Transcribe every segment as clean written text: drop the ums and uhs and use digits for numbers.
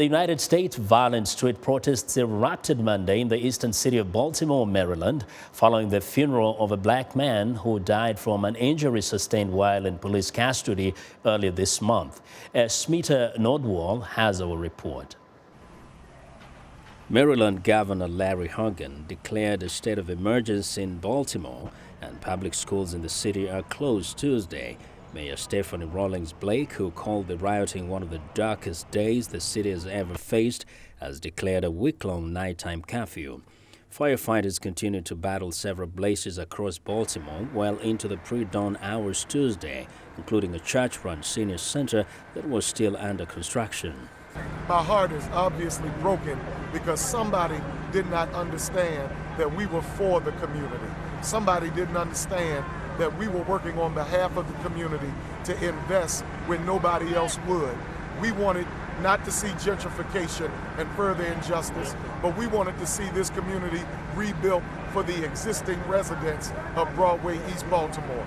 The United States violent street protests erupted Monday in the eastern city of Baltimore, Maryland, following the funeral of a black man who died from an injury sustained while in police custody earlier this month. Smita Nordwall has our report. Maryland Governor Larry Hogan declared a state of emergency in Baltimore, and public schools in the city are closed Tuesday. Mayor Stephanie Rawlings Blake, who called the rioting one of the darkest days the city has ever faced, has declared a week-long nighttime curfew. Firefighters continue to battle several blazes across Baltimore well into the pre-dawn hours Tuesday, including a church-run senior center that was still under construction. My heart is obviously broken because somebody did not understand that we were for the community. Somebody didn't understand that we were working on behalf of the community to invest when nobody else would. We wanted not to see gentrification and further injustice, but we wanted to see this community rebuilt for the existing residents of Broadway, East Baltimore.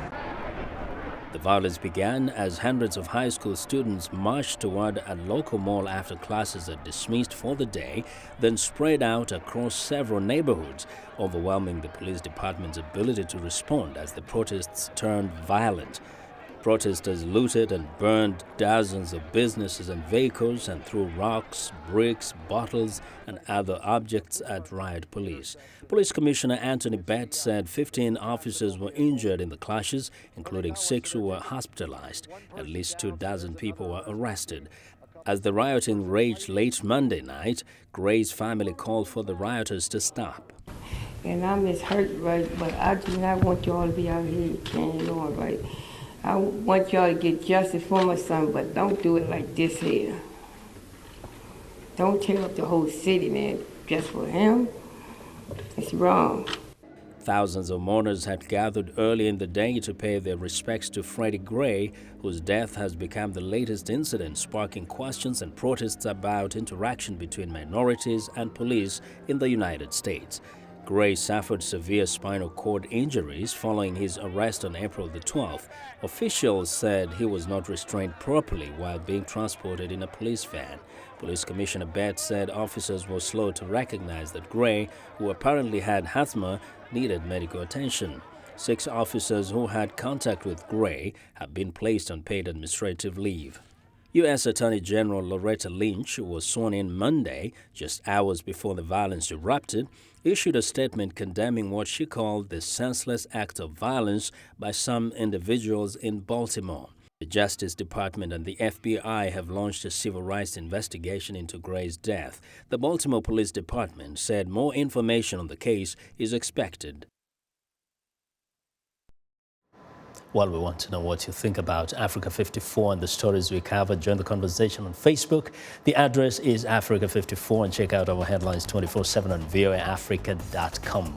The violence began as hundreds of high school students marched toward a local mall after classes are dismissed for the day, then spread out across several neighborhoods, overwhelming the police department's ability to respond as the protests turned violent. Protesters looted and burned dozens of businesses and vehicles and threw rocks, bricks, bottles, and other objects at riot police. Police Commissioner Anthony Betts said 15 officers were injured in the clashes, including 6 who were hospitalized. At least 24 people were arrested. As the rioting raged late Monday night, Gray's family called for the rioters to stop. And I'm just hurt, right, but I do not want y'all to be out here carrying on, right? I want y'all to get justice for my son, but don't do it like this here. Don't tear up the whole city, man, just for him. It's wrong. Thousands of mourners had gathered early in the day to pay their respects to Freddie Gray, whose death has become the latest incident sparking questions and protests about interaction between minorities and police in the United States. Gray suffered severe spinal cord injuries following his arrest on April the 12th. Officials said he was not restrained properly while being transported in a police van. Police Commissioner Betts said officers were slow to recognize that Gray, who apparently had asthma, needed medical attention. 6 officers who had contact with Gray have been placed on paid administrative leave. U.S. Attorney General Loretta Lynch, who was sworn in Monday, just hours before the violence erupted, issued a statement condemning what she called the senseless act of violence by some individuals in Baltimore. The Justice Department and the FBI have launched a civil rights investigation into Gray's death. The Baltimore Police Department said more information on the case is expected. Well, we want to know what you think about Africa 54 and the stories we covered. Join the conversation on Facebook. The address is Africa 54, and check out our headlines 24/7 on voaafrica.com.